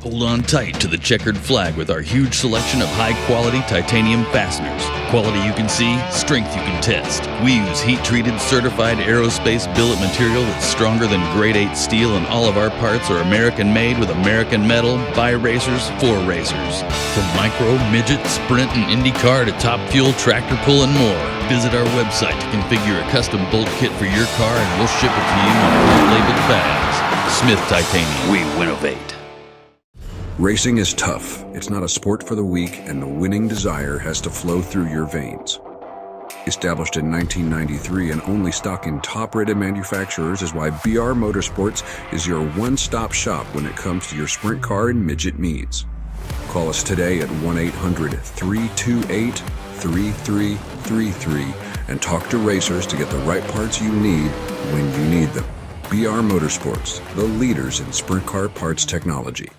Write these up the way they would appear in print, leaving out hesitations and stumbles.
Hold on tight to the checkered flag with our huge selection of high-quality titanium fasteners. Quality you can see, strength you can test. We use heat-treated, certified aerospace billet material that's stronger than grade 8 steel, and all of our parts are American-made with American metal, by racers, for racers. From micro, midget, sprint, and IndyCar to top fuel, tractor pull, and more. Visit our website to configure a custom bolt kit for your car, and we'll ship it to you in labeled bags. Smith Titanium. We winnovate. Racing is tough. It's not a sport for the weak, and the winning desire has to flow through your veins. Established in 1993 and only stocked in top-rated manufacturers is why BR Motorsports is your one-stop shop when it comes to your sprint car and midget needs. Call us today at 1-800-328-3333 and talk to racers to get the right parts you need when you need them. BR Motorsports, the leaders in sprint car parts technology.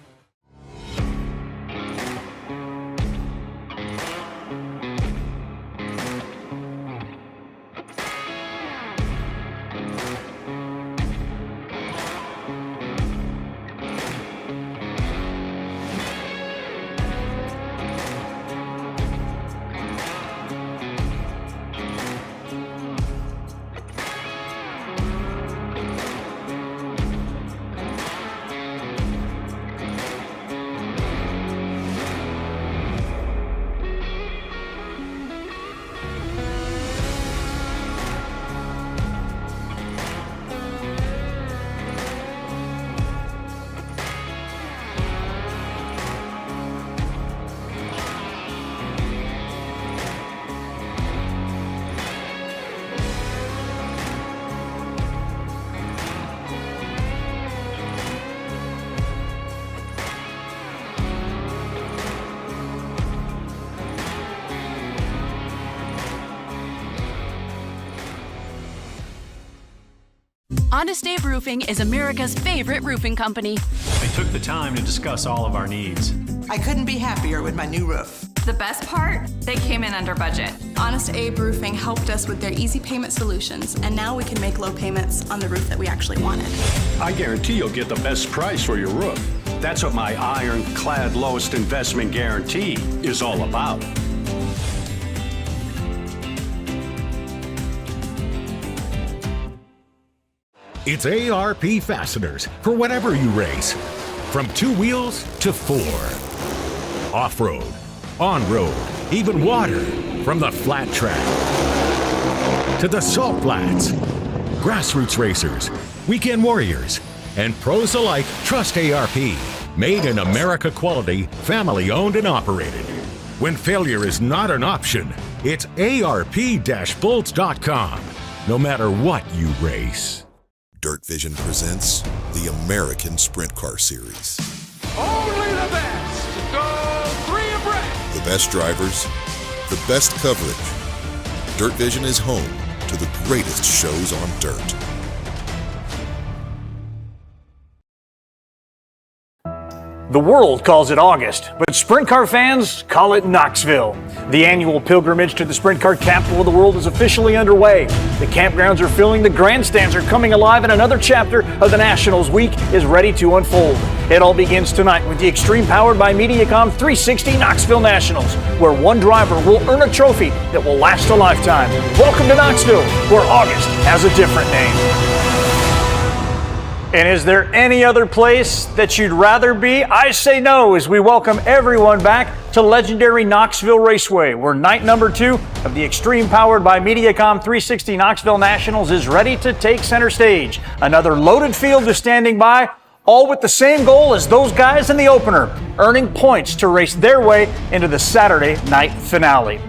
Honest Abe Roofing is America's favorite roofing company. They took the time to discuss all of our needs. I couldn't be happier with my new roof. The best part? They came in under budget. Honest Abe Roofing helped us with their easy payment solutions, and now we can make low payments on the roof that we actually wanted. I guarantee you'll get the best price for your roof. That's what my ironclad lowest investment guarantee is all about. It's ARP fasteners for whatever you race. From 2 wheels to 4. Off-road, on-road, even water. From the flat track to the salt flats. Grassroots racers, weekend warriors, and pros alike trust ARP. Made in America quality, family owned and operated. When failure is not an option, it's ARP-bolts.com. No matter what you race. DIRTVision presents the American Sprint Car Series. Only the best go 3 abreast. The best drivers, the best coverage. DIRTVision is home to the greatest shows on dirt. The world calls it August, but sprint car fans call it Knoxville. The annual pilgrimage to the sprint car capital of the world is officially underway. The campgrounds are filling, the grandstands are coming alive, and another chapter of the Nationals week is ready to unfold. It all begins tonight with the extreme powered by Mediacom 360 Knoxville Nationals, where one driver will earn a trophy that will last a lifetime. Welcome to Knoxville, where August has a different name. And is there any other place that you'd rather be? I say no, as we welcome everyone back to legendary Knoxville Raceway, where night number 2 of the extreme powered by Mediacom 360 Knoxville Nationals is ready to take center stage. Another loaded field is standing by, all with the same goal as those guys in the opener, earning points to race their way into the Saturday night finale.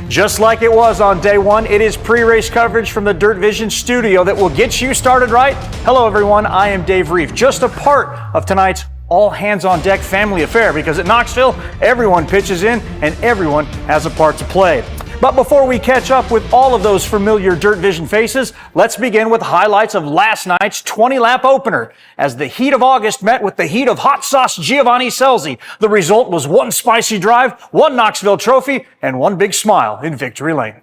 Just like it was on day 1, it is pre-race coverage from the DIRTVision studio that will get you started right. Hello everyone, I am Dave Reef, just a part of tonight's all-hands-on-deck family affair, because at Knoxville, everyone pitches in and everyone has a part to play. But before we catch up with all of those familiar DIRTVision faces, let's begin with highlights of last night's 20-lap opener, as the heat of August met with the heat of hot sauce Giovanni Scelzi. The result was 1 spicy drive, 1 Knoxville trophy, and 1 big smile in victory lane.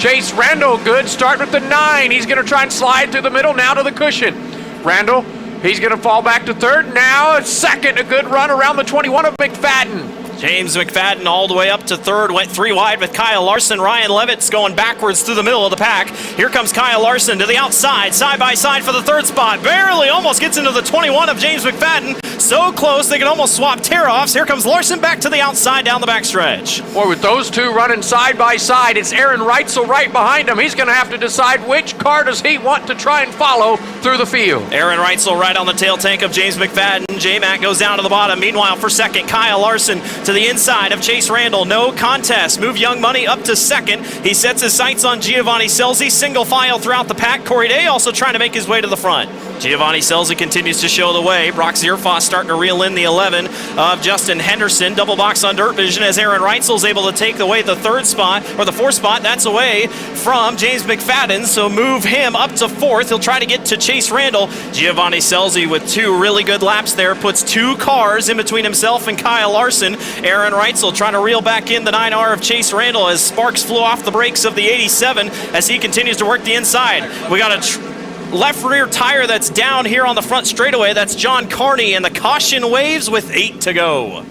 Chase Randall, good start with the 9. He's going to try and slide through the middle, now to the cushion. Randall He's going to fall back to third. Now second, a good run around the 21 of McFadden. James McFadden all the way up to third, went 3 wide with Kyle Larson. Ryan Levitt's going backwards through the middle of the pack. Here comes Kyle Larson to the outside, side by side for the third spot. Barely almost gets into the 21 of James McFadden. So close they can almost swap tear-offs. Here comes Larson back to the outside down the backstretch. Boy, with those two running side by side, it's Aaron Reitzel right behind him. He's going to have to decide which car does he want to try and follow through the field. Aaron Reitzel right on the tail tank of James McFadden. J-Mac goes down to the bottom. Meanwhile, for second, Kyle Larson to the inside of Chase Randall. No contest. Move Young Money up to second. He sets his sights on Giovanni Scelzi. Single file throughout the pack. Corey Day also trying to make his way to the front. Giovanni Scelzi continues to show the way. Brock Zierfoss starting to reel in the 11 of Justin Henderson. Double box on DIRTVision as Aaron Reitzel's able to take away the third spot, or the fourth spot. That's away from James McFadden, so move him up to fourth. He'll try to get to Chase Randall. Giovanni Scelzi with 2 really good laps there, puts 2 cars in between himself and Kyle Larson. Aaron Reitzel trying to reel back in the 9R of Chase Randall as sparks flew off the brakes of the 87 as he continues to work the inside. We got a left rear tire that's down here on the front straightaway. That's John Carney, and the caution waves with 8 to go.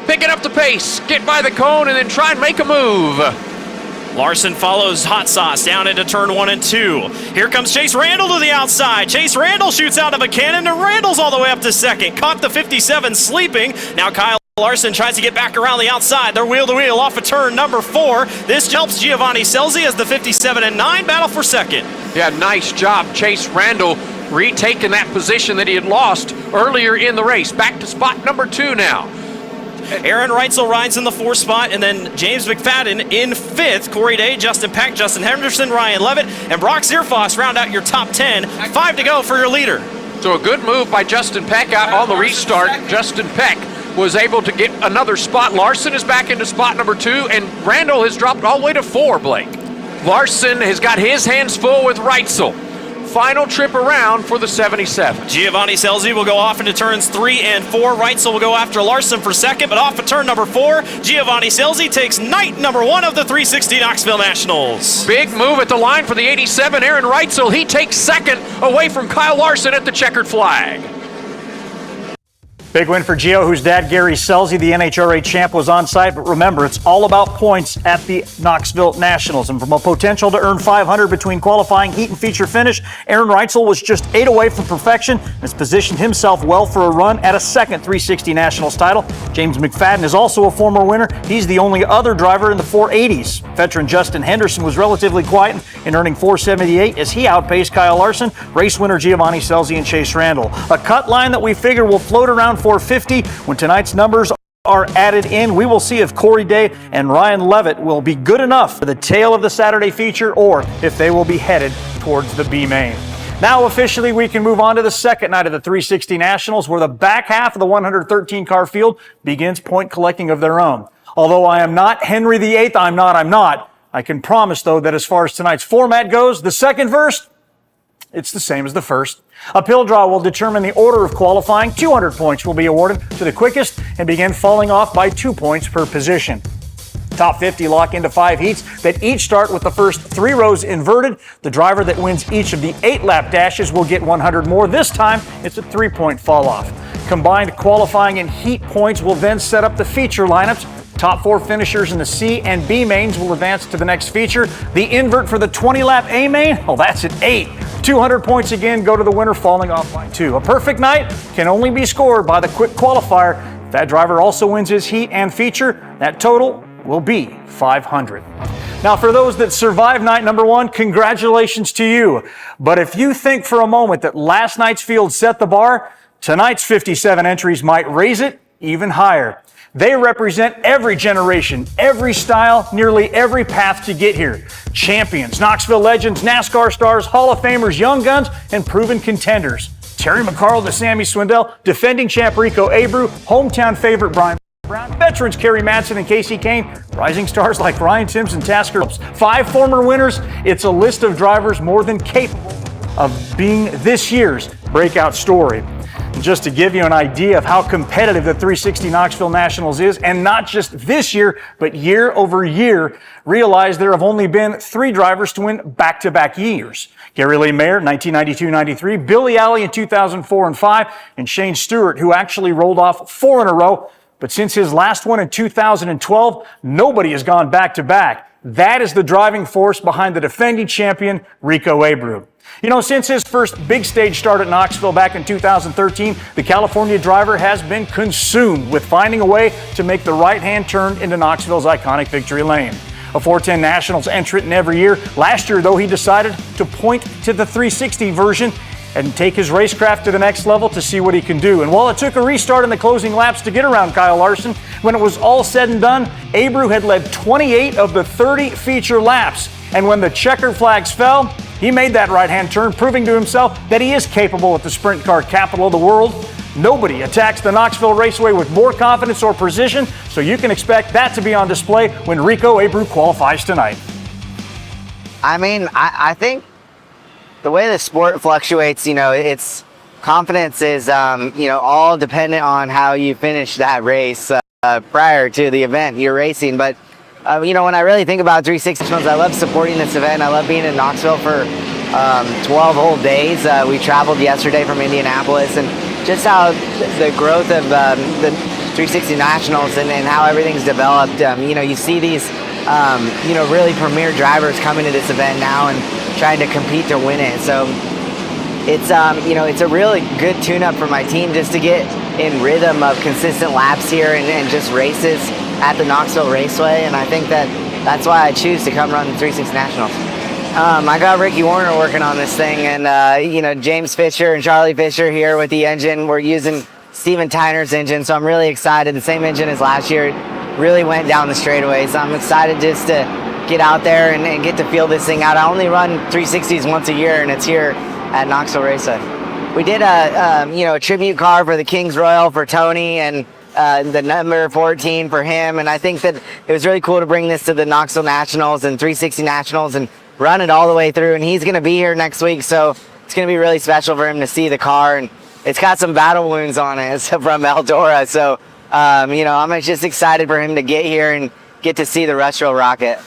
Picking up the pace, get by the cone, and then try and make a move. Larson follows Hot Sauce down into turn 1 and 2. Here comes Chase Randall to the outside. Chase Randall shoots out of a cannon, and Randall's all the way up to second. Caught the 57 sleeping. Now Kyle Larson tries to get back around the outside. They're wheel to wheel off of turn number 4. This helps Giovanni Scelzi as the 57 and 9 battle for second. Yeah, nice job. Chase Randall retaking that position that he had lost earlier in the race. Back to spot number 2 now. Aaron Reitzel rides in the 4th spot, and then James McFadden in 5th. Corey Day, Justin Peck, Justin Henderson, Ryan Levitt, and Brock Zierfoss round out your top 10. 5 to go for your leader. So a good move by Justin Peck out on the restart. Justin Peck was able to get another spot. Larson is back into spot number 2, and Randall has dropped all the way to 4, Blake. Larson has got his hands full with Reitzel. Final trip around for the 77. Giovanni Scelzi will go off into turns 3 and 4. Reitzel will go after Larson for second, but off of turn number 4, Giovanni Scelzi takes night number 1 of the 360 Knoxville Nationals. Big move at the line for the 87, Aaron Reitzel. He takes second away from Kyle Larson at the checkered flag. Big win for Gio, whose dad, Gary Scelzi, the NHRA champ, was on site. But remember, it's all about points at the Knoxville Nationals. And from a potential to earn $500 between qualifying, heat, and feature finish, Aaron Reitzel was just 8 away from perfection and has positioned himself well for a run at a second 360 Nationals title. James McFadden is also a former winner. He's the only other driver in the 480s. Veteran Justin Henderson was relatively quiet in earning 478 as he outpaced Kyle Larson, race winner Giovanni Scelzi, and Chase Randall. A cut line that we figure will float around 450 when tonight's numbers are added in. We will see if Corey Day and Ryan Levitt will be good enough for the tail of the Saturday feature or if they will be headed towards the B main. Now officially we can move on to the second night of the 360 Nationals, where the back half of the 113 car field begins point collecting of their own. Although I am not Henry VIII, I'm not. I can promise though that as far as tonight's format goes, the second verse, it's the same as the first. A pill draw will determine the order of qualifying. 200 points will be awarded to the quickest and begin falling off by 2 points per position. Top 50 lock into 5 heats that each start with the first 3 rows inverted. The driver that wins each of the 8 lap dashes will get 100 more. This time, it's a 3-point fall off. Combined qualifying and heat points will then set up the feature lineups. Top 4 finishers in the C and B mains will advance to the next feature. The invert for the 20-lap A main, that's at 8. 200 points again go to the winner, falling off by 2. A perfect night can only be scored by the quick qualifier. If that driver also wins his heat and feature, that total will be 500. Now, for those that survived night number 1, congratulations to you. But if you think for a moment that last night's field set the bar, tonight's 57 entries might raise it even higher. They represent every generation, every style, nearly every path to get here. Champions, Knoxville legends, NASCAR stars, Hall of Famers, young guns, and proven contenders. Terry McCarl to Sammy Swindell, defending champ Rico Abreu, hometown favorite Brian Brown, veterans Kerry Madsen and Casey Kane, rising stars like Ryan Timms and Tasker. 5 former winners. It's a list of drivers more than capable of being this year's breakout story. And just to give you an idea of how competitive the 360 Knoxville Nationals is, and not just this year, but year over year, realize there have only been 3 drivers to win back-to-back years. Gary Lee Mayer, 1992-93, Billy Alley in 2004 and 5, and Shane Stewart, who actually rolled off 4 in a row. But since his last one in 2012, nobody has gone back-to-back. That is the driving force behind the defending champion, Rico Abreu. You know, since his first big stage start at Knoxville back in 2013, the California driver has been consumed with finding a way to make the right-hand turn into Knoxville's iconic victory lane. A 410 Nationals entrant in every year. Last year, though, he decided to point to the 360 version and take his racecraft to the next level to see what he can do. And while it took a restart in the closing laps to get around Kyle Larson, when it was all said and done, Abreu had led 28 of the 30 feature laps. And when the checkered flags fell, he made that right-hand turn, proving to himself that he is capable at the sprint car capital of the world. Nobody attacks the Knoxville Raceway with more confidence or precision, so you can expect that to be on display when Rico Abreu qualifies tonight. I mean, I think the way the sport fluctuates, you know, its confidence is, you know, all dependent on how you finish that race prior to the event you're racing. But, you know, when I really think about 360 Nationals, I love supporting this event. I love being in Knoxville for 12 whole days. We traveled yesterday from Indianapolis, and just how the growth of the 360 Nationals and how everything's developed. You know, you see these, you know, really premier drivers coming to this event now and trying to compete to win it. So it's, you know, it's a really good tune-up for my team just to get in rhythm of consistent laps here and just races at the Knoxville Raceway. And I think that's why I choose to come run the 360 Nationals. I got Ricky Warner working on this thing, and you know, James Fisher and Charlie Fisher here with the engine. We're using Steven Tyner's engine, so I'm really excited. The same engine as last year. It really went down the straightaway, so I'm excited just to get out there and get to feel this thing out. I only run 360s once a year, and it's here at Knoxville Raceway. We did a you know, a tribute car for the Kings Royal for Tony, and the number 14 for him. And I think that it was really cool to bring this to the Knoxville Nationals and 360 Nationals and run it all the way through. And he's going to be here next week, so it's going to be really special for him to see the car. And it's got some battle wounds on it from Eldora, so you know, I'm just excited for him to get here and get to see the Retro Rocket.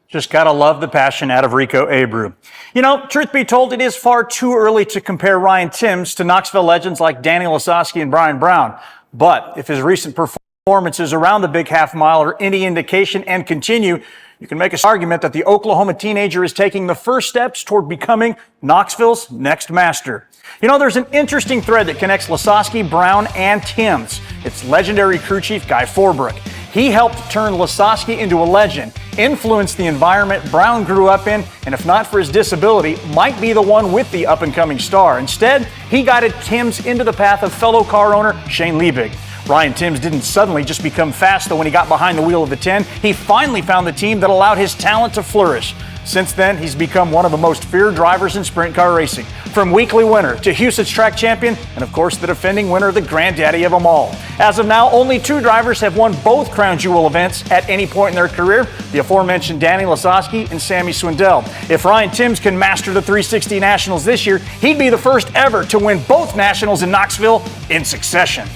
Just gotta love the passion out of Rico Abreu. You know, truth be told, it is far too early to compare Ryan Timms to Knoxville legends like Daniel Lasowski and Brian Brown. But if his recent performances around the big half mile are any indication and continue, you can make an argument that the Oklahoma teenager is taking the first steps toward becoming Knoxville's next master. You know, there's an interesting thread that connects Lasowski, Brown, and Timms. It's legendary crew chief Guy Forbrook. He helped turn Lasowski into a legend, influenced the environment Brown grew up in, and if not for his disability, might be the one with the up-and-coming star. Instead, he guided Timms into the path of fellow car owner Shane Liebig. Ryan Timms didn't suddenly just become fast, though, when he got behind the wheel of the 10. He finally found the team that allowed his talent to flourish. Since then, he's become one of the most feared drivers in sprint car racing. From weekly winner to Houston's track champion, and of course the defending winner, the granddaddy of them all. As of now, only 2 drivers have won both Crown Jewel events at any point in their career, the aforementioned Danny Lasowski and Sammy Swindell. If Ryan Timms can master the 360 Nationals this year, he'd be the first ever to win both Nationals in Knoxville in succession.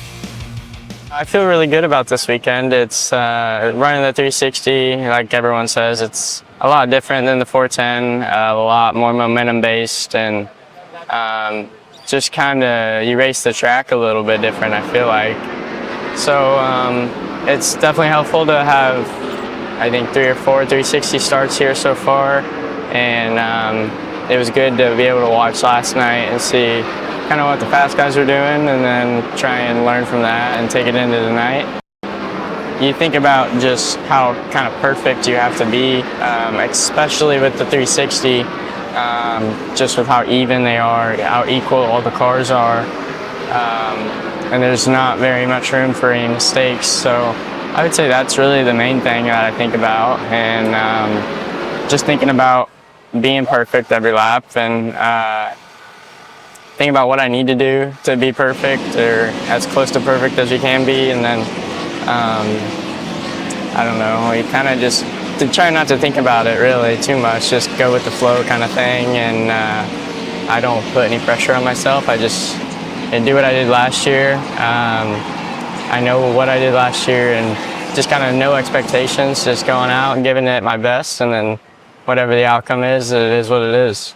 I feel really good about this weekend. It's running the 360, like everyone says, it's a lot different than the 410, a lot more momentum based, and just kind of, you race the track a little bit different, I feel like. So it's definitely helpful to have, I think, 3 or 4 360 starts here so far, and it was good to be able to watch last night and see kind of what the fast guys are doing, and then try and learn from that and take it into the night. You think about just how kind of perfect you have to be, especially with the 360, just with how even they are, how equal all the cars are, and there's not very much room for any mistakes. So I would say that's really the main thing that I think about, and just thinking about being perfect every lap, and think about what I need to do to be perfect, or as close to perfect as you can be, and then I don't know, you kind of just to try not to think about it really too much, just go with the flow kind of thing, and I don't put any pressure on myself. I just and do what I did last year. I know what I did last year, and just kind of no expectations, just going out and giving it my best, and then whatever the outcome is, it is what it is.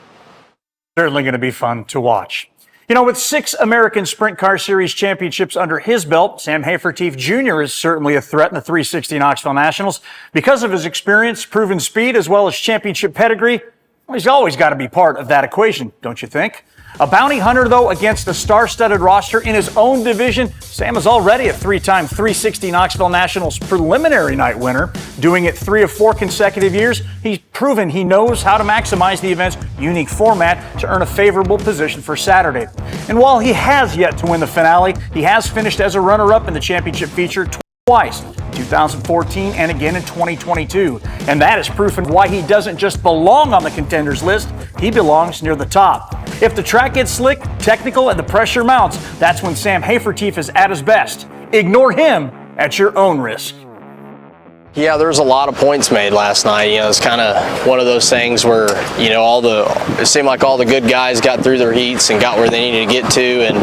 Certainly going to be fun to watch. You know, with 6 American Sprint Car Series championships under his belt, Sam Hafertepe Jr. is certainly a threat in the 360 Knoxville Nationals. Because of his experience, proven speed, as well as championship pedigree, well, he's always got to be part of that equation, don't you think? A bounty hunter, though, against a star-studded roster in his own division, Sam is already a 3-time 360 Knoxville Nationals preliminary night winner. Doing it 3 of 4 consecutive years, he's proven he knows how to maximize the event's unique format to earn a favorable position for Saturday. And while he has yet to win the finale, he has finished as a runner-up in the championship feature twice, 2014 and again in 2022. And that is proof of why he doesn't just belong on the contenders list, he belongs near the top. If the track gets slick, technical, and the pressure mounts, that's when Sam Hafertepe is at his best. Ignore him at your own risk. Yeah, there was a lot of points made last night. You know, it's kind of one of those things where, you know, it seemed like all the good guys got through their heats and got where they needed to get to, and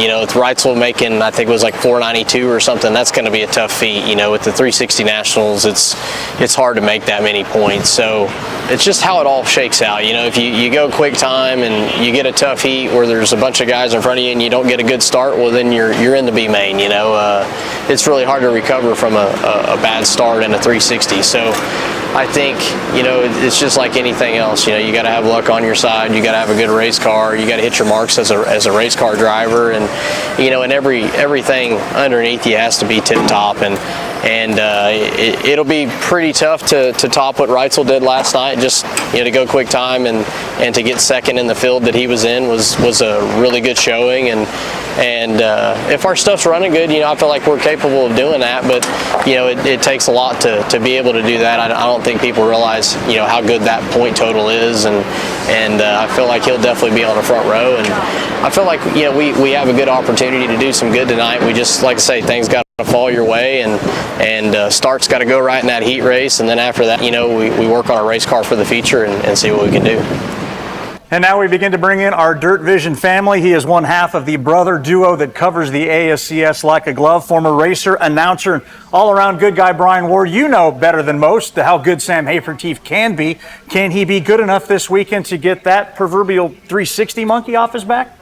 you know, with Wrightsville making, I think it was like 492 or something, that's going to be a tough feat. You know, with the 360 Nationals, it's hard to make that many points. So it's just how it all shakes out. You know, if you go quick time and you get a tough heat where there's a bunch of guys in front of you and you don't get a good start, well, then you're in the B main. You know, it's really hard to recover from a bad start in a 360. So I think, you know, it's just like anything else. You know, you got to have luck on your side. You got to have a good race car. You got to hit your marks as a race car driver, and you know, and everything underneath you has to be tip top. And it'll be pretty tough to top what Wrightsville did last night. Just, you know, to go quick time and to get second in the field that he was in was a really good showing. And if our stuff's running good, you know, I feel like we're capable of doing that. But you know, it takes a lot to be able to do that. I don't think people realize, you know, how good that point total is, and I feel like he'll definitely be on the front row. And I feel like, you know, we have a good opportunity to do some good tonight. We just, like I say, things got to fall your way, and start's got to go right in that heat race, and then after that, you know, we work on a race car for the feature and see what we can do. And now we begin to bring in our DIRTVision family. He is one half of the brother duo that covers the ASCS like a glove. Former racer, announcer, and all-around good guy Brian Ward. You know better than most how good Sam Hafertepe can be. Can he be good enough this weekend to get that proverbial 360 monkey off his back?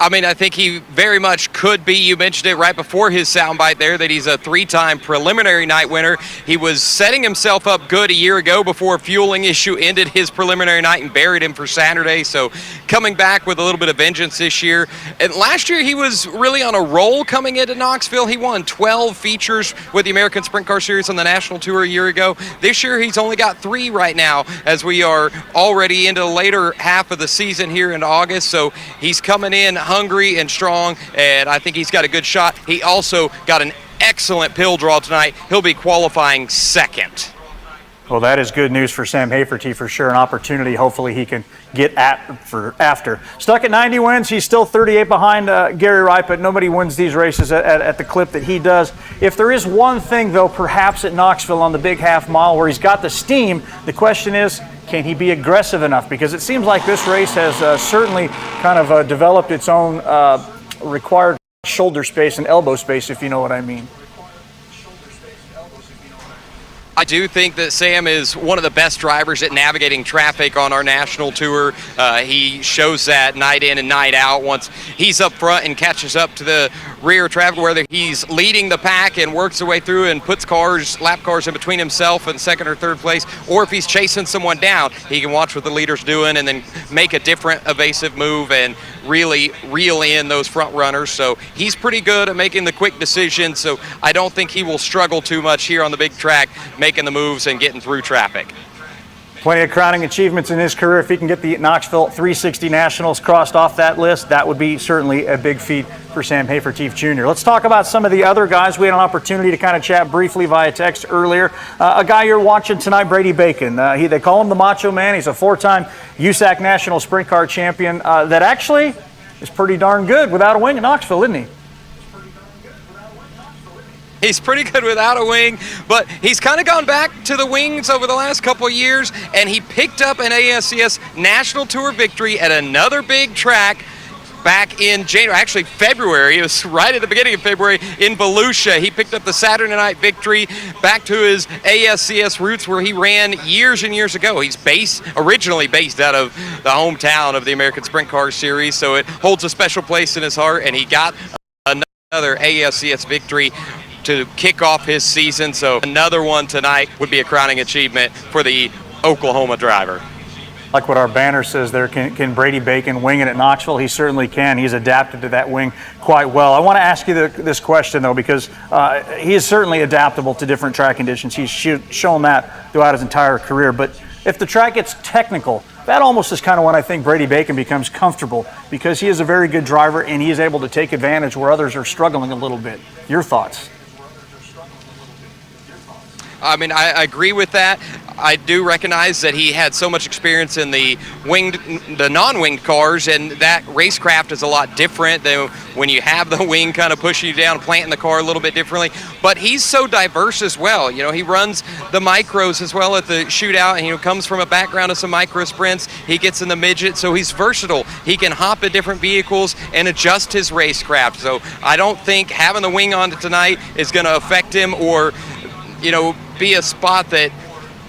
I mean, I think he very much could be. You mentioned it right before his soundbite there that he's a 3-time preliminary night winner. He was setting himself up good a year ago before a fueling issue ended his preliminary night and buried him for Saturday. So coming back with a little bit of vengeance this year. And last year he was really on a roll coming into Knoxville. He won 12 features with the American Sprint Car Series on the National Tour a year ago. This year he's only got 3 right now as we are already into the later half of the season here in August. So he's coming in hungry and strong, and I think he's got a good shot. He also got an excellent pill draw tonight. He'll be qualifying second. Well, that is good news for Sam Hafertepe for sure. An opportunity hopefully he can get after. Stuck at 90 wins. He's still 38 behind Gary Wright, but nobody wins these races at the clip that he does. If there is one thing, though, perhaps at Knoxville on the big half mile where he's got the steam, the question is, can he be aggressive enough? Because it seems like this race has certainly kind of developed its own required shoulder space and elbow space, if you know what I mean. I do think that Sam is one of the best drivers at navigating traffic on our national tour. He shows that night in and night out. Once he's up front and catches up to the rear traffic, whether he's leading the pack and works their way through and puts lap cars in between himself and second or third place, or if he's chasing someone down, he can watch what the leader's doing and then make a different evasive move and really reel in those front runners. So he's pretty good at making the quick decisions. So I don't think he will struggle too much here on the big track, making the moves and getting through traffic. Plenty of crowning achievements in his career. If he can get the Knoxville 360 Nationals crossed off that list, that would be certainly a big feat for Sam Hafertepe Jr. Let's talk about some of the other guys. We had an opportunity to kind of chat briefly via text earlier. A guy you're watching tonight, Brady Bacon. They call him the Macho Man. He's a 4-time USAC National Sprint Car Champion that actually is pretty darn good without a wing in Knoxville, isn't he? He's pretty good without a wing, but he's kind of gone back to the wings over the last couple of years, and he picked up an ASCS National Tour victory at another big track back in January, actually February. It was right at the beginning of February in Volusia. He picked up the Saturday night victory back to his ASCS roots where he ran years and years ago. He's originally based out of the hometown of the American Sprint Car Series, so it holds a special place in his heart, and he got another ASCS victory to kick off his season. So another one tonight would be a crowning achievement for the Oklahoma driver. Like what our banner says there, can Brady Bacon wing it at Knoxville? He certainly can. He's adapted to that wing quite well. I want to ask you this question, though, because he is certainly adaptable to different track conditions. He's shown that throughout his entire career. But if the track gets technical, that almost is kind of when I think Brady Bacon becomes comfortable, because he is a very good driver and he is able to take advantage where others are struggling a little bit. Your thoughts? I mean, I agree with that. I do recognize that he had so much experience in the non-winged cars, and that racecraft is a lot different than when you have the wing kind of pushing you down, planting the car a little bit differently. But he's so diverse as well. You know, he runs the micros as well at the shootout, and he comes from a background of some micro sprints. He gets in the midget, so he's versatile. He can hop at different vehicles and adjust his racecraft. So I don't think having the wing on tonight is going to affect him or, be a spot that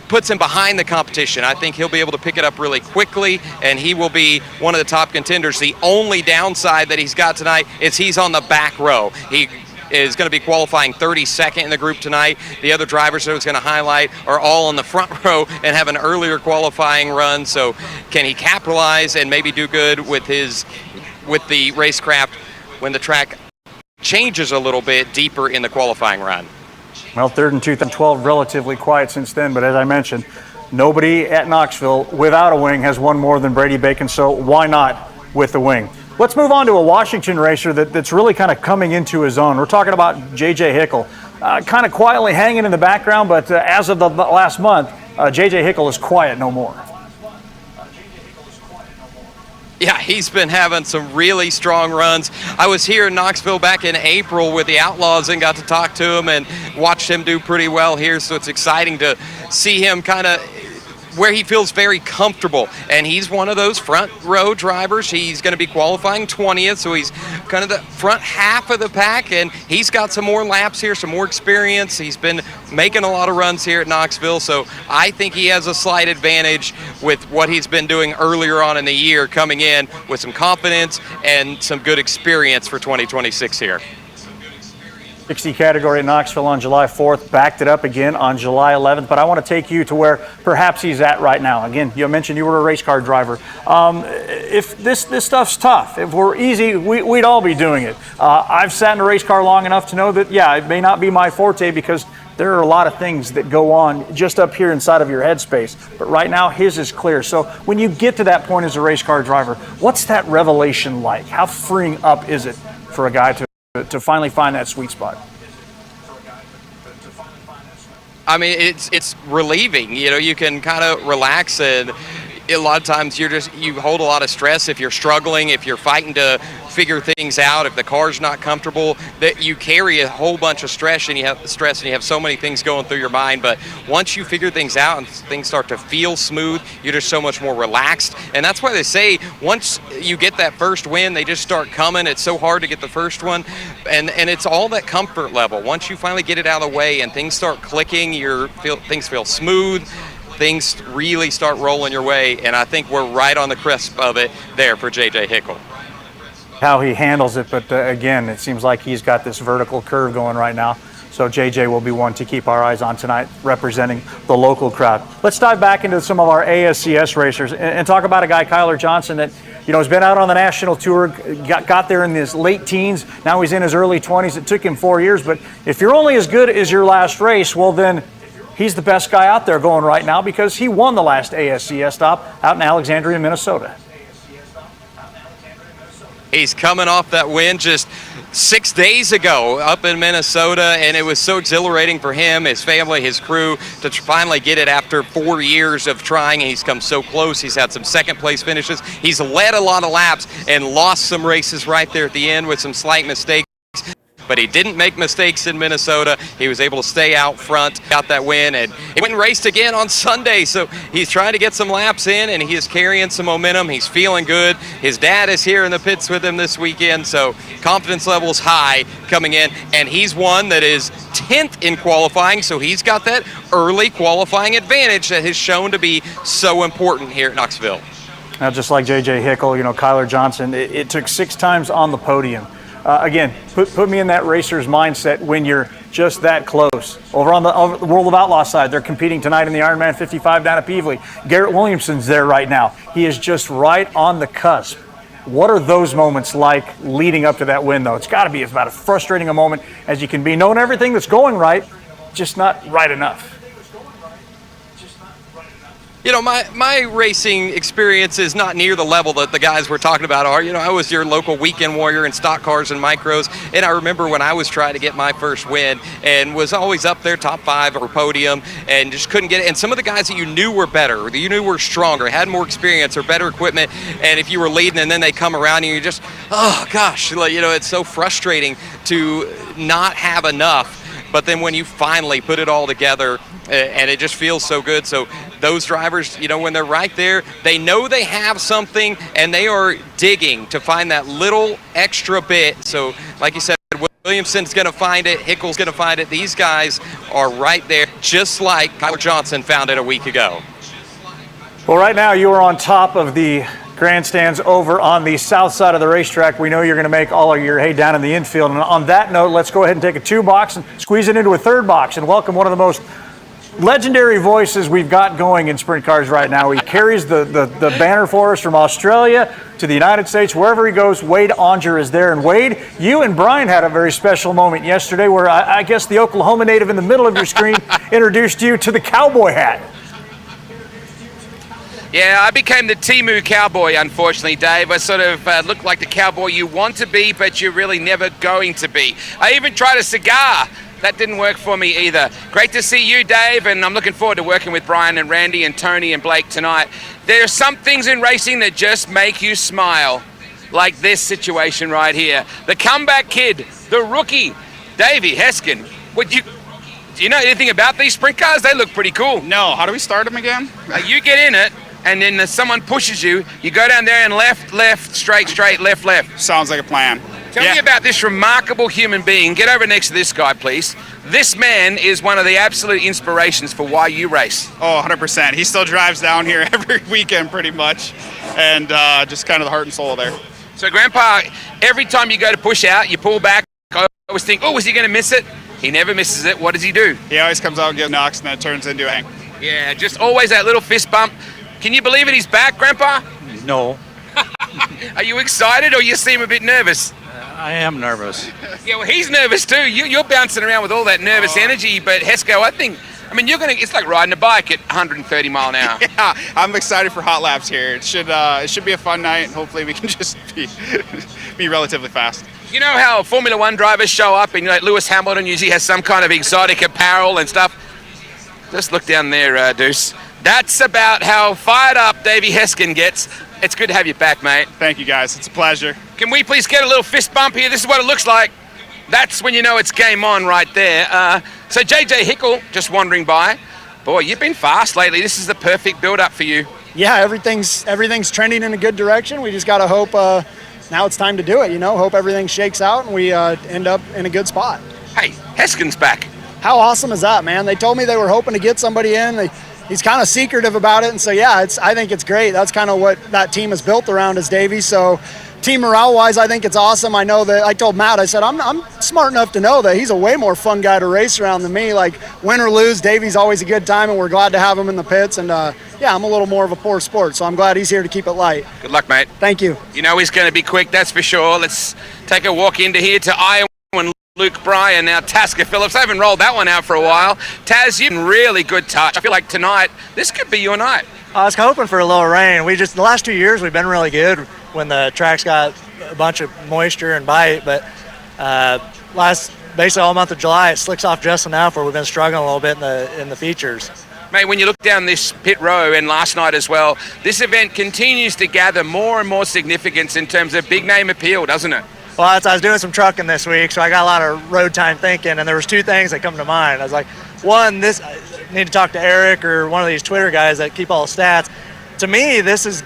puts him behind the competition. I think he'll be able to pick it up really quickly, and he will be one of the top contenders. The only downside that he's got tonight is he's on the back row. He is going to be qualifying 32nd in the group titonight. The other drivers that I was going to highlight are all on the front row and have an earlier qualifying run. So can he capitalize and maybe do good with the racecraft when the track changes a little bit deeper in the qualifying run? Well, third in 2012, relatively quiet since then, but as I mentioned, nobody at Knoxville without a wing has won more than Brady Bacon, so why not with the wing? Let's move on to a Washington racer that's really kind of coming into his own. We're talking about J.J. Hickle, kind of quietly hanging in the background, but as of the last month, J.J. Hickle is quiet no more. Yeah, he's been having some really strong runs. I was here in Knoxville back in April with the Outlaws and got to talk to him and watched him do pretty well here, so it's exciting to see him kind of where he feels very comfortable. And he's one of those front row drivers. He's going to be qualifying 20th, so he's kind of the front half of the pack, and he's got some more laps here, some more experience. He's been making a lot of runs here at Knoxville, so I think he has a slight advantage with what he's been doing earlier on in the year, coming in with some confidence and some good experience for 2026 here. 60 category at Knoxville on July 4th, backed it up again on July 11th, but I want to take you to where perhaps he's at right now. Again, you mentioned you were a race car driver. If this stuff's tough, if we're easy, we'd all be doing it. I've sat in a race car long enough to know that, yeah, it may not be my forte because there are a lot of things that go on just up here inside of your headspace, but right now his is clear. So when you get to that point as a race car driver, what's that revelation like? How freeing up is it for a guy to finally find that sweet spot? I mean, it's relieving. You can kind of relax, and a lot of times you hold a lot of stress if you're struggling, if you're fighting to figure things out, if the car's not comfortable, that you carry a whole bunch of stress and you have so many things going through your mind. But once you figure things out and things start to feel smooth, you're just so much more relaxed. And that's why they say once you get that first win, they just start coming. It's so hard to get the first one, and it's all that comfort level. Once you finally get it out of the way and things start clicking, things feel smooth, things really start rolling your way, and I think we're right on the cusp of it there for J.J. Hickle. How he handles it, but again, it seems like he's got this vertical curve going right now. So JJ will be one to keep our eyes on tonight, representing the local crowd. Let's dive back into some of our ASCS racers and talk about a guy, Kyler Johnson, that has been out on the national tour, got there in his late teens. Now he's in his early 20s. It took him 4 years, but if you're only as good as your last race, well then he's the best guy out there going right now because he won the last ASCS stop out in Alexandria, Minnesota. He's coming off that win just 6 days ago up in Minnesota, and it was so exhilarating for him, his family, his crew, to finally get it after 4 years of trying. He's come so close. He's had some second-place finishes. He's led a lot of laps and lost some races right there at the end with some slight mistakes. but he didn't make mistakes in Minnesota. He was able to stay out front, got that win, and he went and raced again on Sunday. So he's trying to get some laps in, and he is carrying some momentum. He's feeling good. His dad is here in the pits with him this weekend, so confidence levels high coming in, and he's one that is 10th in qualifying, so he's got that early qualifying advantage that has shown to be so important here at Knoxville. Now, just like J.J. Hickle, Kyler Johnson, it took 6 times on the podium. Again, put me in that racer's mindset when you're just that close. Over on the World of Outlaw side, they're competing tonight in the Ironman 55 down at Peevely. Garrett Williamson's there right now. He is just right on the cusp. What are those moments like leading up to that win, though? It's got to be about as frustrating a moment as you can be, knowing everything that's going right, just not right enough. My racing experience is not near the level that the guys we're talking about are. I was your local weekend warrior in stock cars and micros, and I remember when I was trying to get my first win and was always up there, top 5 or podium, and just couldn't get it. And some of the guys that you knew were better, that you knew were stronger, had more experience or better equipment, and if you were leading and then they come around and you just, oh gosh, it's so frustrating to not have enough. But then when you finally put it all together, and it just feels so good. So those drivers, when they're right there, they know they have something, and they are digging to find that little extra bit. So like you said, Williamson's going to find it, Hickle's going to find it. These guys are right there, just like Kyler Johnson found it a week ago. Well, right now you are on top of the grandstands over on the south side of the racetrack. We know you're going to make all of your hay down in the infield. And on that note, let's go ahead and take a 2 box and squeeze it into a 3rd box and welcome one of the most legendary voices we've got going in sprint cars right now. He carries the banner for us from Australia to the United States. Wherever he goes, Wade Onger is there. And Wade, you and Brian had a very special moment yesterday where I guess the Oklahoma native in the middle of your screen introduced you to the cowboy hat. Yeah, I became the Temu cowboy, unfortunately, Dave. I sort of look like the cowboy you want to be, but you're really never going to be. I even tried a cigar. That didn't work for me either. Great to see you, Dave, and I'm looking forward to working with Brian and Randy and Tony and Blake tonight. There are some things in racing that just make you smile, like this situation right here. The comeback kid, the rookie, Davey Heskin. Do you know anything about these sprint cars? They look pretty cool. No, how do we start them again? You get in it, and then someone pushes you. You go down there and left, straight, left. Sounds like a plan. Tell me about this remarkable human being. Get over next to this guy, please. This man is one of the absolute inspirations for why you race. Oh, 100%. He still drives down here every weekend pretty much, and just kind of the heart and soul there. So, Grandpa, every time you go to push out, you pull back. I always think, oh, is he going to miss it? He never misses it. What does he do? He always comes out and gets knocks, and then it turns into a hang. Yeah, just always that little fist bump. Can you believe it? He's back, Grandpa? No. Are you excited or you seem a bit nervous? I am nervous. Yeah, well, he's nervous too. You're bouncing around with all that nervous energy, but Hesco, it's like riding a bike at 130 mile an hour. Yeah, I'm excited for hot laps here. It should be a fun night, and hopefully we can just be relatively fast. You know how Formula One drivers show up, and Lewis Hamilton usually has some kind of exotic apparel and stuff? Just look down there, Deuce. That's about how fired up Davey Heskin gets. It's good to have you back, mate. Thank you, guys. It's a pleasure. Can we please get a little fist bump here? This is what it looks like. That's when you know it's game on right there. So JJ Hickle, just wandering by. Boy, you've been fast lately. This is the perfect build-up for you. Yeah, everything's trending in a good direction. We just got to hope now it's time to do it, Hope everything shakes out and we end up in a good spot. Hey, Heskin's back. How awesome is that, man? They told me they were hoping to get somebody in. He's kind of secretive about it, and so yeah, I think it's great. That's kind of what that team is built around, is Davey. So team morale-wise, I think it's awesome. I know that I told Matt, I said I'm smart enough to know that he's a way more fun guy to race around than me. Like win or lose, Davey's always a good time, and we're glad to have him in the pits. And yeah, I'm a little more of a poor sport, so I'm glad he's here to keep it light. Good luck, mate. Thank you. You know he's going to be quick, that's for sure. Let's take a walk into here to Iowa and Luke Bryan, now Tasker Phillips. I haven't rolled that one out for a while. Taz, you've been really good touch. I feel like tonight, this could be your night. I was hoping for a little rain. The last 2 years we've been really good when the track's got a bunch of moisture and bite, but basically all month of July it slicks off just enough where we've been struggling a little bit in the features. Mate, when you look down this pit row, and last night as well, this event continues to gather more and more significance in terms of big name appeal, doesn't it? Well, I was doing some trucking this week, so I got a lot of road time thinking, and there was 2 things that come to mind. I was like, one, I need to talk to Eric or one of these Twitter guys that keep all the stats. To me, this is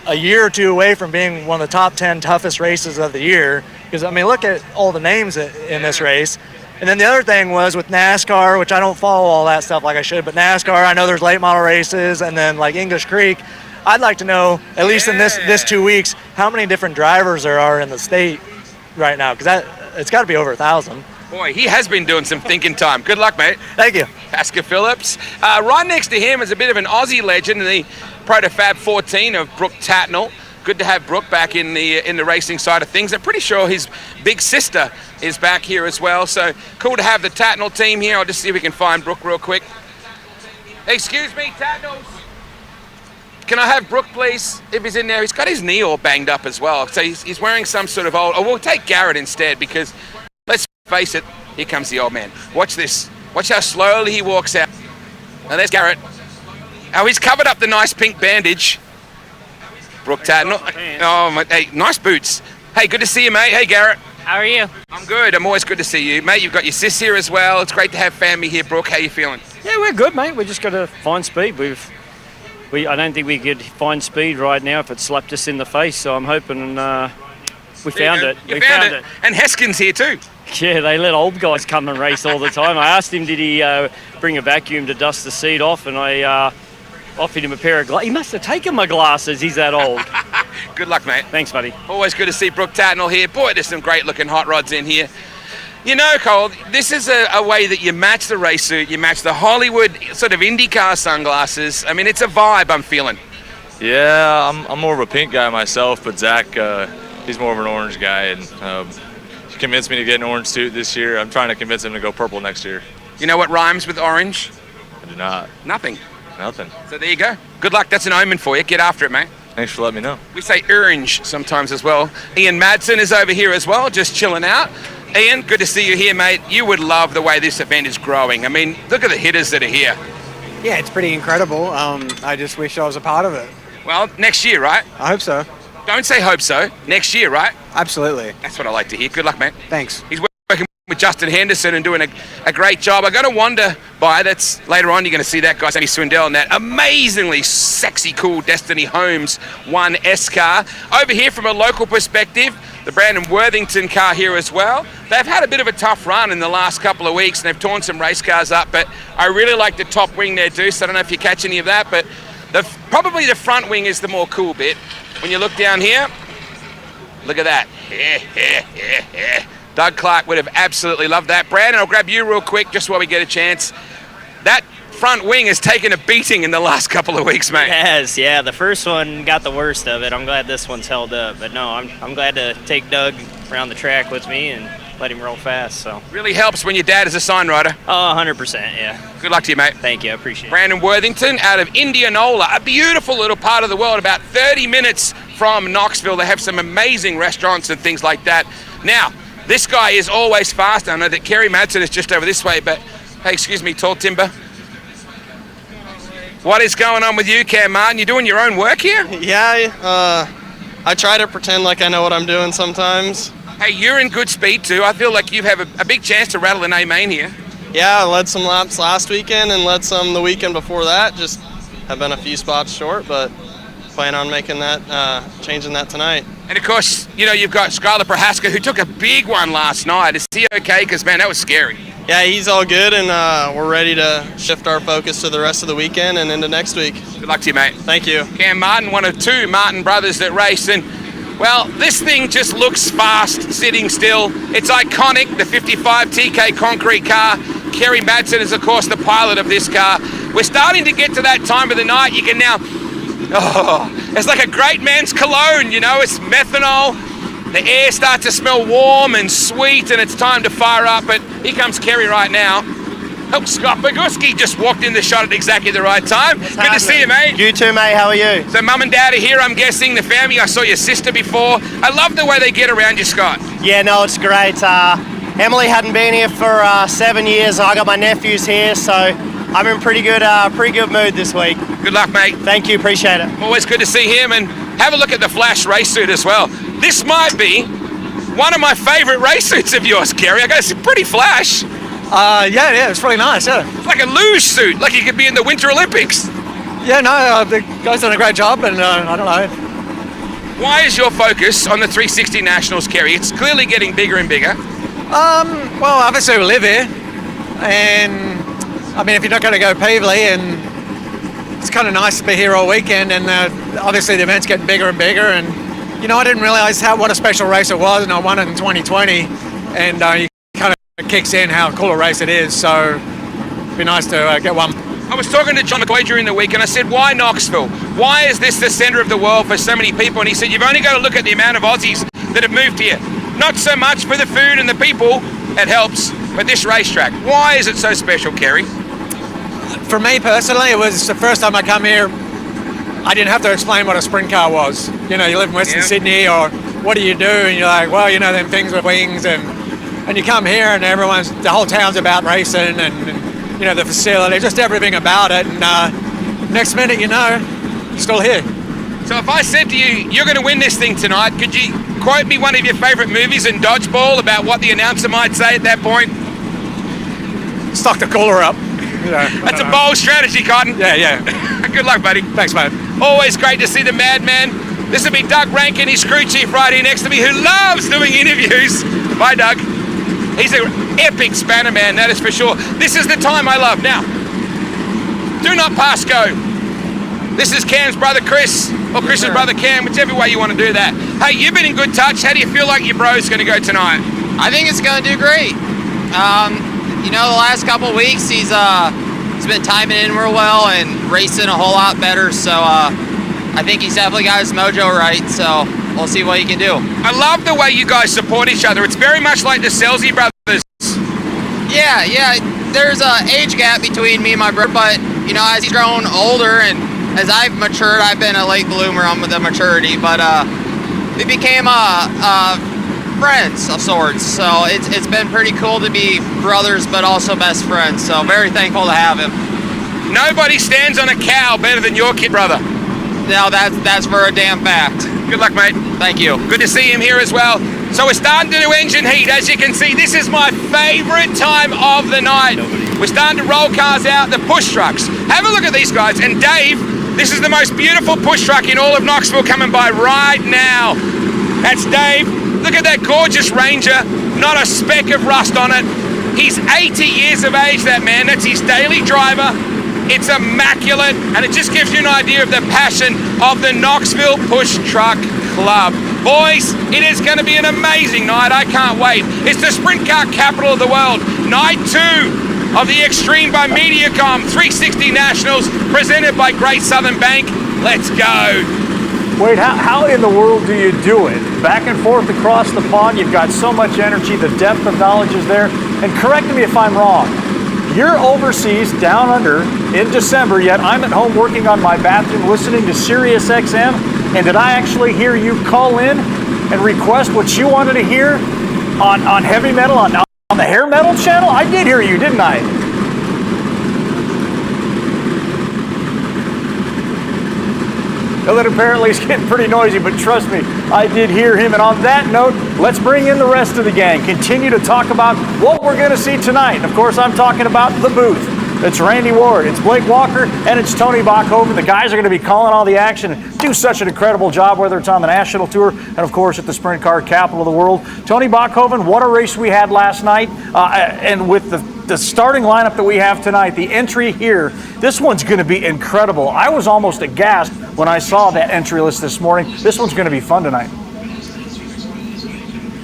a year or 2 away from being one of the top 10 toughest races of the year. Because, I mean, look at all the names in this race. And then the other thing was with NASCAR, which I don't follow all that stuff like I should, but NASCAR, I know there's late model races, and then like English Creek. I'd like to know, at least in this 2 weeks, how many different drivers there are in the state right now, because it's got to be over 1,000. Boy, he has been doing some thinking time. Good luck, mate. Thank you. Pascal Phillips. Right next to him is a bit of an Aussie legend, the Protofab 14 of Brooke Tatnall. Good to have Brooke back in the racing side of things. I'm pretty sure his big sister is back here as well. So cool to have the Tatnall team here. I'll just see if we can find Brooke real quick. Excuse me, Tatnalls. Can I have Brooke, please, if he's in there? He's got his knee all banged up as well. So he's wearing some sort of old... Oh, we'll take Garrett instead because, let's face it, here comes the old man. Watch this. Watch how slowly he walks out. Now there's Garrett. Oh, he's covered up the nice pink bandage. Brooke Tatnall. Oh, hey, nice boots. Hey, good to see you, mate. Hey, Garrett. How are you? I'm good. I'm always good to see you. Mate, you've got your sis here as well. It's great to have family here. Brooke, how you feeling? Yeah, we're good, mate. We just got to find speed. I don't think we could find speed right now if it slapped us in the face, so I'm hoping we found it. You found it. And Heskin's here too. Yeah, they let old guys come and race all the time. I asked him, did he bring a vacuum to dust the seat off, and I offered him a pair of glasses. He must have taken my glasses. He's that old. Good luck, mate. Thanks, buddy. Always good to see Brooke Tatnall here. Boy, there's some great-looking hot rods in here. You know, Cole, this is a way that you match the race suit, you match the Hollywood sort of IndyCar sunglasses. I mean, it's a vibe I'm feeling. Yeah, I'm more of a pink guy myself, but Zach, he's more of an orange guy, and he convinced me to get an orange suit this year. I'm trying to convince him to go purple next year. You know what rhymes with orange? I do not. Nothing. Nothing. So there you go. Good luck. That's an omen for you. Get after it, mate. Thanks for letting me know. We say orange sometimes as well. Ian Madsen is over here as well, just chilling out. Ian, good to see you here, mate. You would love the way this event is growing. I mean, look at the hitters that are here. Yeah, it's pretty incredible. I just wish I was a part of it. Well, next year, right? I hope so. Don't say hope so. Next year, right? Absolutely. That's what I like to hear. Good luck, mate. Thanks. He's working with Justin Henderson and doing a great job. I got to wonder by that's later on you're going to see that guy, Sammy Swindell, and that amazingly sexy, cool Destiny Homes 1S car. Over here from a local perspective, the Brandon Worthington car here as well. They've had a bit of a tough run in the last couple of weeks and they've torn some race cars up, but I really like the top wing there, Deuce. I don't know if you catch any of that, but probably the front wing is the more cool bit. When you look down here, look at that. Doug Clark would have absolutely loved that. Brandon, I'll grab you real quick just while we get a chance. That front wing has taken a beating in the last couple of weeks, mate. It has, yeah. The first one got the worst of it. I'm glad this one's held up. But no, I'm glad to take Doug around the track with me and let him roll fast. So really helps when your dad is a sign rider. Oh, 100%, yeah. Good luck to you, mate. Thank you, I appreciate it. Brandon Worthington out of Indianola, a beautiful little part of the world, about 30 minutes from Knoxville. They have some amazing restaurants and things like that. Now, this guy is always fast. I know that Kerry Madsen is just over this way, but hey, excuse me, Tall Timber. What is going on with you, Cam Martin? You doing your own work here? Yeah, I try to pretend like I know what I'm doing sometimes. Hey, you're in good speed too. I feel like you have a big chance to rattle an A main here. Yeah, I led some laps last weekend and led some the weekend before that. Just have been a few spots short, but plan on making that, changing that tonight. And of course, you know, you've got Skylar Prohaska who took a big one last night. Is he okay? Because man, that was scary. Yeah, he's all good, and we're ready to shift our focus to the rest of the weekend and into next week. Good luck to you, mate. Thank you. Cam Martin, one of two Martin brothers that race, and well, this thing just looks fast, sitting still. It's iconic, the 55 TK concrete car. Kerry Madsen is, of course, the pilot of this car. We're starting to get to that time of the night. You can now, it's like a great man's cologne, you know, it's methanol. The air starts to smell warm and sweet, and it's time to fire up. But here comes Kerry right now. Oh, Scott Boguski just walked in the shot at exactly the right time. Good to see you, mate. You too, mate. How are you? So mum and dad are here, I'm guessing. The family, I saw your sister before. I love the way they get around you, Scott. Yeah, no, it's great. Emily hadn't been here for 7 years. I got my nephews here, so I'm in pretty good mood this week. Good luck, mate. Thank you, appreciate it. Always good to see him, and have a look at the Flash race suit as well. This might be One of my favorite race suits of yours, Kerry. I guess it's pretty flash. Yeah, it's really nice, yeah. It's like a luge suit, like you could be in the Winter Olympics. Yeah, no, the guys done a great job, and I don't know. Why is your focus on the 360 Nationals, Kerry? It's clearly getting bigger and bigger. Well, obviously we live here, and I mean, if you're not going to go Pevely, and it's kind of nice to be here all weekend, and obviously the event's getting bigger and bigger, and you know, I didn't realize what a special race it was, and I won it in 2020, and you kind of kicks in how cool a race it is, so it'd be nice to get one. I was talking to John McCoy during the week, and I said, why Knoxville? Why is this the center of the world for so many people? And he said, you've only got to look at the amount of Aussies that have moved here. Not so much for the food and the people, it helps, but this racetrack. Why is it so special, Kerry? For me personally, it was the first time I come here, I didn't have to explain what a sprint car was. You know, you live in Western Sydney, or what do? And you're like, well, you know, them things with wings, and you come here and the whole town's about racing, and you know, the facility, just everything about it, and next minute, you know, you're still here. So if I said to you, you're going to win this thing tonight, could you quote me one of your favorite movies in Dodgeball about what the announcer might say at that point? Stock the cooler up. Yeah, that's a bold strategy, Cotton. Yeah. Good luck, buddy. Thanks, mate. Always great to see the madman. This will be Doug Rankin, his crew chief right here next to me, who loves doing interviews. Bye, Doug. He's an epic spanner, man, that is for sure. This is the time I love. Now, do not pass go. This is Cam's brother Chris, or Chris's brother Cam, whichever way you want to do that. Hey, you've been in good touch. How do you feel like your bro's going to go tonight? I think it's going to do great. You know, the last couple of weeks, he's been timing in real well and racing a whole lot better. So I think he's definitely got his mojo right. So we'll see what he can do. I love the way you guys support each other. It's very much like the Selzy brothers. Yeah. There's an age gap between me and my brother, but you know, as he's grown older and as I've matured, I've been a late bloomer on the maturity, but we became friends of sorts. So it's been pretty cool to be brothers, but also best friends. So very thankful to have him. Nobody stands on a cow better than your kid brother. No, that's for a damn fact. Good luck, mate. Thank you. Good to see him here as well. So we're starting to do engine heat. As you can see, this is my favorite time of the night. We're starting to roll cars out, the push trucks. Have a look at these guys. And Dave, this is the most beautiful push truck in all of Knoxville coming by right now. That's Dave. Look at that gorgeous Ranger. Not a speck of rust on it. He's 80 years of age, that man. That's his daily driver. It's immaculate, and it just gives you an idea of the passion of the Knoxville Push Truck Club. Boys, it is going to be an amazing night. I can't wait. It's the sprint car capital of the world. Night 2 of the Extreme by Mediacom 360 Nationals, presented by Great Southern Bank. Let's go. Wade, how in the world do you do it? Back and forth across the pond, you've got so much energy, the depth of knowledge is there. And correct me if I'm wrong. You're overseas, down under, in December, yet I'm at home working on my bathroom listening to Sirius XM. And did I actually hear you call in and request what you wanted to hear on heavy metal, on the hair metal channel? I did hear you, didn't I? Well, it apparently is getting pretty noisy, but trust me, I did hear him. And on that note, let's bring in the rest of the gang. Continue to talk about what we're going to see tonight. And of course, I'm talking about the booth. It's Randy Ward, it's Blake Walker, and it's Tony Bachhoven. The guys are going to be calling all the action and do such an incredible job, whether it's on the national tour and, of course, at the sprint car capital of the world. Tony Bachhoven, what a race we had last night. And with the starting lineup that we have tonight, the entry here, this one's going to be incredible. I was almost aghast when I saw that entry list this morning. This one's going to be fun tonight.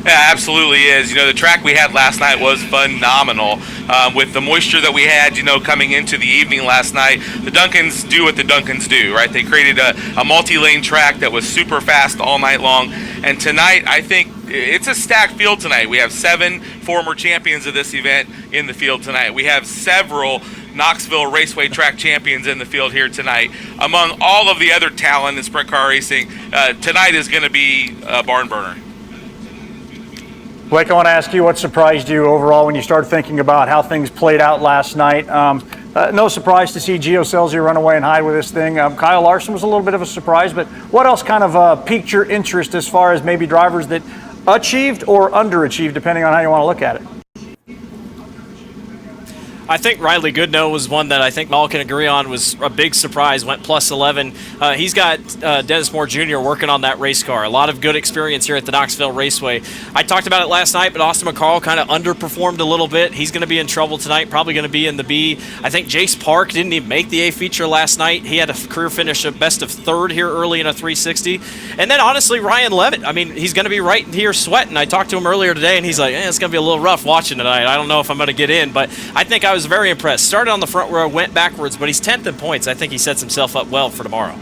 Yeah, absolutely is. You know, the track we had last night was phenomenal. With the moisture that we had, you know, coming into the evening last night, the Duncans do what the Duncans do, right? They created a multi-lane track that was super fast all night long. And tonight, I think it's a stacked field tonight. We have 7 former champions of this event in the field tonight. We have several Knoxville Raceway track champions in the field here tonight. Among all of the other talent in sprint car racing, tonight is going to be a barn burner. Blake, I want to ask you what surprised you overall when you started thinking about how things played out last night. No surprise to see Gio Selzy run away and hide with this thing. Kyle Larson was a little bit of a surprise, but what else kind of piqued your interest as far as maybe drivers that achieved or underachieved, depending on how you want to look at it? I think Riley Goodnow was one that I think we all can agree on was a big surprise, went plus 11. He's got Dennis Moore Jr. working on that race car. A lot of good experience here at the Knoxville Raceway. I talked about it last night, but Austin McCarl kind of underperformed a little bit. He's going to be in trouble tonight, probably going to be in the B. I think Jace Park didn't even make the A feature last night. He had a career finish of best of third here early in a 360. And then, honestly, Ryan Levitt, I mean, he's going to be right here sweating. I talked to him earlier today, and he's like, it's going to be a little rough watching tonight. I don't know if I'm going to get in, but I think I was very impressed. Started on the front row, went backwards, but he's 10th in points. I think he sets himself up well for tomorrow.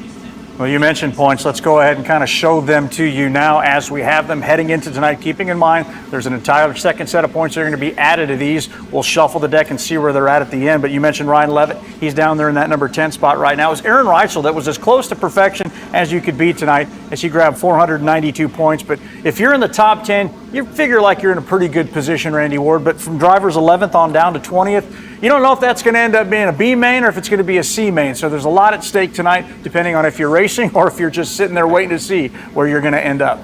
Well, you mentioned points. Let's go ahead and kind of show them to you now as we have them heading into tonight, keeping in mind there's an entire second set of points that are going to be added to these. We'll shuffle the deck and see where they're at the end. But you mentioned Ryan Levitt. He's down there in that number 10 spot right now. It was Aaron Reitzel that was as close to perfection as you could be tonight as he grabbed 492 points. But if you're in the top 10, you figure like you're in a pretty good position, Randy Ward. But from drivers 11th on down to 20th, you don't know if that's going to end up being a B main or if it's going to be a C main. So there's a lot at stake tonight, depending on if you're racing or if you're just sitting there waiting to see where you're going to end up.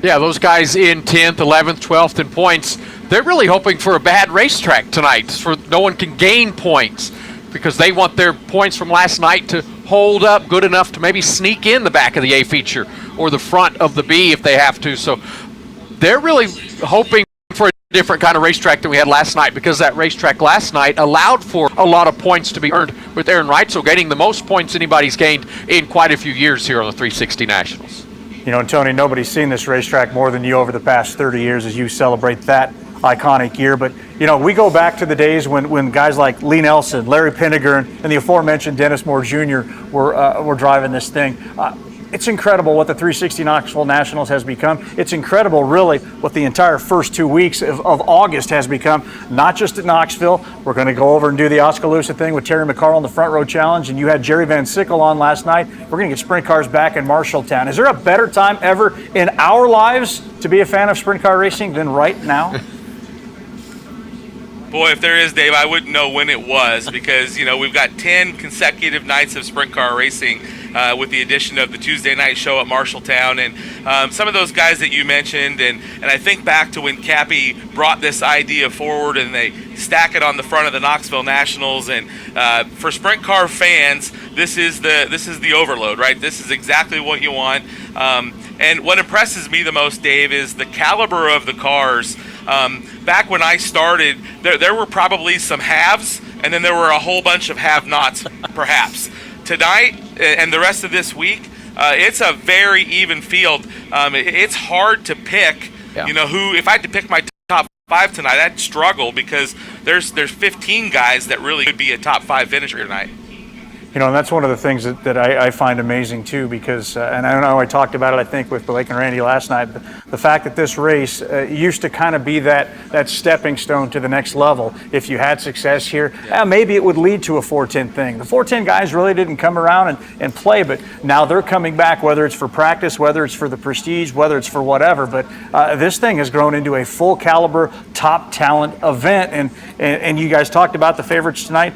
Yeah, those guys in 10th, 11th, 12th in points, they're really hoping for a bad racetrack tonight, for no one can gain points, because they want their points from last night to hold up good enough to maybe sneak in the back of the A feature or the front of the B if they have to. So they're really hoping for a different kind of racetrack than we had last night, because that racetrack last night allowed for a lot of points to be earned, with Aaron Reitzel getting the most points anybody's gained in quite a few years here on the 360 Nationals. You know, and Tony, nobody's seen this racetrack more than you over the past 30 years as you celebrate that iconic year. But, you know, we go back to the days when guys like Lee Nelson, Larry Pinnegar, and the aforementioned Dennis Moore Jr. were driving this thing. It's incredible what the 360 Knoxville Nationals has become. It's incredible, really, what the entire first 2 weeks of August has become, not just at Knoxville. We're going to go over and do the Oskaloosa thing with Terry McCarl on the Front Row Challenge, and you had Jerry Van Sickle on last night. We're going to get sprint cars back in Marshalltown. Is there a better time ever in our lives to be a fan of sprint car racing than right now? Boy, if there is, Dave, I wouldn't know when it was, because, you know, we've got 10 consecutive nights of sprint car racing with the addition of the Tuesday night show at Marshalltown. And some of those guys that you mentioned, and I think back to when Cappy brought this idea forward and they stack it on the front of the Knoxville Nationals. And for sprint car fans, this is the overload, right? This is exactly what you want. And what impresses me the most, Dave, is the caliber of the cars. Back when I started, there were probably some haves, and then there were a whole bunch of have-nots, perhaps. Tonight and the rest of this week, it's a very even field. It's hard to pick, you know, who. If I had to pick my top 5 tonight, I'd struggle, because there's 15 guys that really could be a top 5 finisher tonight. You know, and that's one of the things that I find amazing, too, because, and I know I talked about it, I think, with Blake and Randy last night, but the fact that this race used to kind of be that stepping stone to the next level. If you had success here, maybe it would lead to a 410 thing. The 410 guys really didn't come around and play, but now they're coming back, whether it's for practice, whether it's for the prestige, whether it's for whatever. But this thing has grown into a full caliber, top talent event. And you guys talked about the favorites tonight.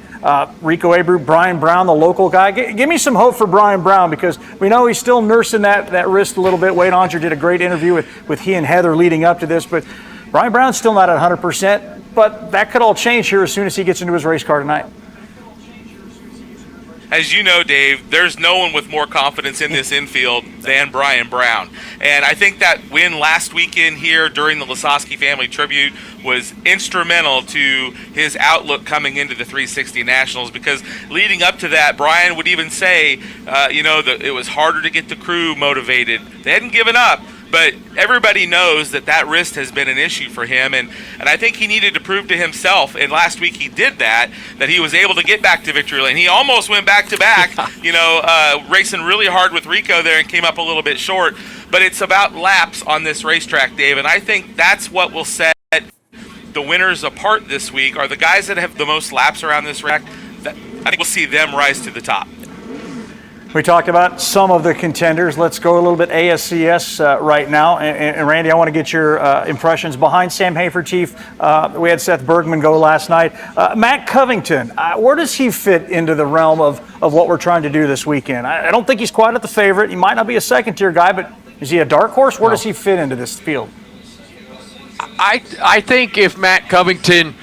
Rico Abreu, Brian Brown, the local guy. Give me some hope for Brian Brown, because we know he's still nursing that wrist a little bit. Wade Onger did a great interview with he and Heather leading up to this, but Brian Brown's still not at 100%, but that could all change here as soon as he gets into his race car tonight. As you know, Dave, there's no one with more confidence in this infield than Brian Brown. And I think that win last weekend here during the Lasowski family tribute was instrumental to his outlook coming into the 360 Nationals, because leading up to that, Brian would even say, you know, that it was harder to get the crew motivated. They hadn't given up. But everybody knows that wrist has been an issue for him, and I think he needed to prove to himself, and last week he did that he was able to get back to victory lane. He almost went back-to-back, you know, racing really hard with Rico there and came up a little bit short. But it's about laps on this racetrack, Dave, and I think that's what will set the winners apart this week, are the guys that have the most laps around this rack. I think we'll see them rise to the top. We talked about some of the contenders. Let's go a little bit ASCS right now. And Randy, I want to get your impressions behind Sam Hafertepe. We had Seth Bergman go last night. Matt Covington, where does he fit into the realm of what we're trying to do this weekend? I don't think he's quite at the favorite. He might not be a second-tier guy, but Is he a dark horse? Where does he fit into this field? I think if Matt Covington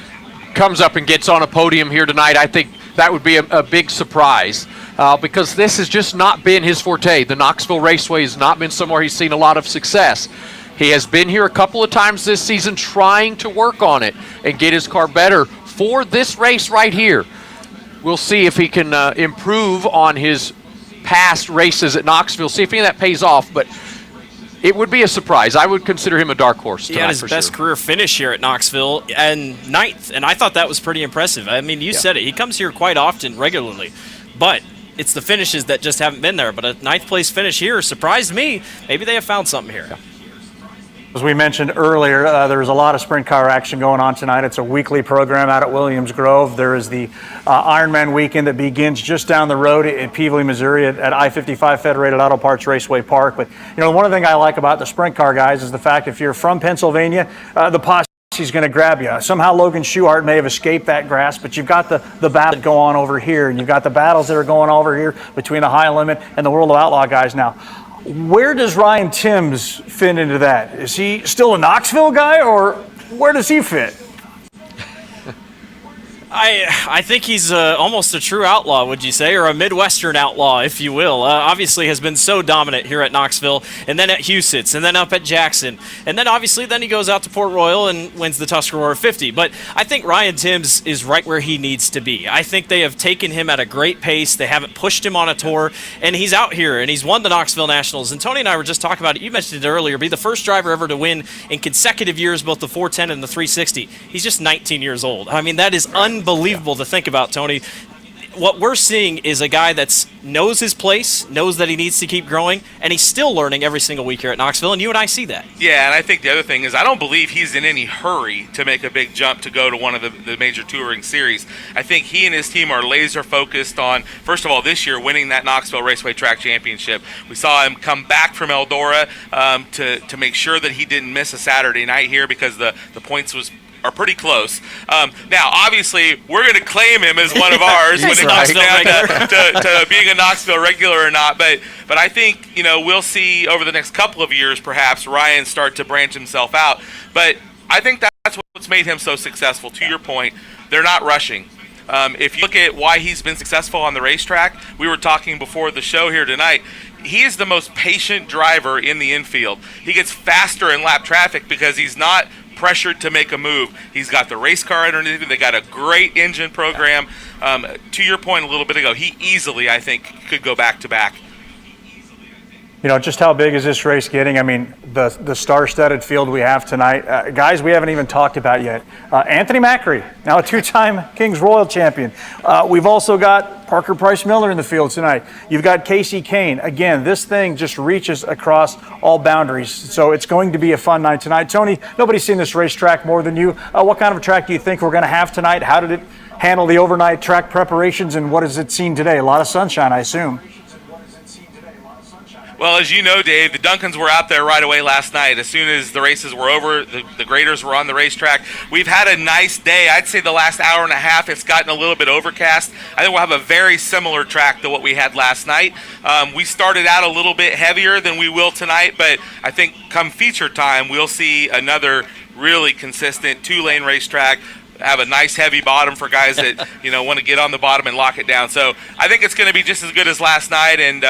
comes up and gets on a podium here tonight, I think that would be a big surprise because this has just not been his forte. The Knoxville Raceway has not been somewhere he's seen a lot of success. He has been here a couple of times this season trying to work on it and get his car better for this race right here. We'll see if he can improve on his past races at Knoxville, see if any of that pays off, but it would be a surprise. I would consider him a dark horse tonight. He had his best career finish here at Knoxville and 9th, and I thought that was pretty impressive. I mean, you said it. He comes here quite often, regularly, but it's the finishes that just haven't been there. But a 9th place finish here surprised me. Maybe they have found something here. Yeah. As we mentioned earlier, there was a lot of sprint car action going on tonight. It's a weekly program out at Williams Grove. There is the Ironman weekend that begins just down the road at Peevely, Missouri at I-55 Federated Auto Parts Raceway Park. But, you know, one thing I like about the sprint car guys is the fact if you're from Pennsylvania, the posse's going to grab you. Somehow Logan Schuchart may have escaped that grasp, but you've got the battle go on over here, and you've got the battles that are going over here between the High Limit and the World of Outlaw guys now. Where does Ryan Timms fit into that? Is he still a Knoxville guy, or where does he fit? I think he's almost a true outlaw, would you say, or a Midwestern outlaw, if you will. Obviously has been so dominant here at Knoxville, and then at Huset's, and then up at Jackson, and then obviously then he goes out to Port Royal and wins the Tuscarora 50. But I think Ryan Timms is right where he needs to be. I think they have taken him at a great pace. They haven't pushed him on a tour, and he's out here, and he's won the Knoxville Nationals. And Tony and I were just talking about it. You mentioned it earlier. Be the first driver ever to win in consecutive years both the 410 and the 360. He's just 19 years old. I mean, that is unbelievable to think about, Tony. What we're seeing is a guy that knows his place, knows that he needs to keep growing, and he's still learning every single week here at Knoxville, and you and I see that. Yeah, and I think the other thing is I don't believe he's in any hurry to make a big jump to go to one of the major touring series. I think he and his team are laser focused on, first of all, this year winning that Knoxville Raceway Track Championship. We saw him come back from Eldora to make sure that he didn't miss a Saturday night here because the points are pretty close. Now, obviously, we're going to claim him as one of ours when it comes down to being a Knoxville regular or not. But I think, you know, we'll see over the next couple of years, perhaps, Ryan start to branch himself out. But I think that's what's made him so successful. To your point, they're not rushing. If you look at why he's been successful on the racetrack, we were talking before the show here tonight, he is the most patient driver in the infield. He gets faster in lap traffic because he's not pressured to make a move. He's got the race car underneath him. They got a great engine program. To your point a little bit ago, he easily, I think, could go back-to-back. You know, just how big is this race getting? I mean, the star-studded field we have tonight. Guys we haven't even talked about yet. Anthony Macri, now a two-time Kings Royal champion. We've also got Parker Price Miller in the field tonight. You've got Casey Kane. Again, this thing just reaches across all boundaries. So it's going to be a fun night tonight. Tony, nobody's seen this racetrack more than you. What kind of a track do you think we're going to have tonight? How did it handle the overnight track preparations, and what has it seen today? A lot of sunshine, I assume. Well, as you know, Dave, the Duncans were out there right away last night. As soon as the races were over, the graders were on the racetrack. We've had a nice day. I'd say the last hour and a half, it's gotten a little bit overcast. I think we'll have a very similar track to what we had last night. We started out a little bit heavier than we will tonight, but I think come feature time, we'll see another really consistent two-lane racetrack. Have a nice heavy bottom for guys that want to get on the bottom and lock it down. So I think it's going to be just as good as last night, and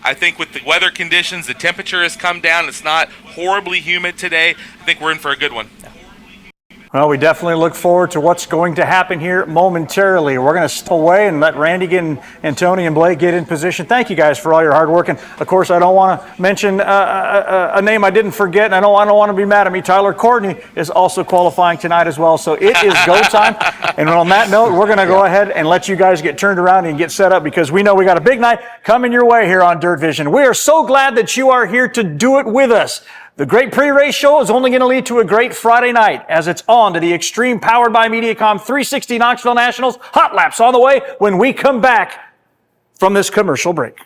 I think with the weather conditions, the temperature has come down. It's not horribly humid today. I think we're in for a good one. Well, we definitely look forward to what's going to happen here momentarily. We're going to step away and let Randy and Tony and Blake get in position. Thank you guys for all your hard work. And, of course, I don't want to mention a name I didn't forget, and I don't want to be mad at me. Tyler Courtney is also qualifying tonight as well. So it is go time. And on that note, we're going to go ahead and let you guys get turned around and get set up because we know we got a big night coming your way here on Dirt Vision. We are so glad that you are here to do it with us. The great pre-race show is only going to lead to a great Friday night as it's on to the Extreme powered by Mediacom 360 Knoxville Nationals. Hot laps on the way when we come back from this commercial break.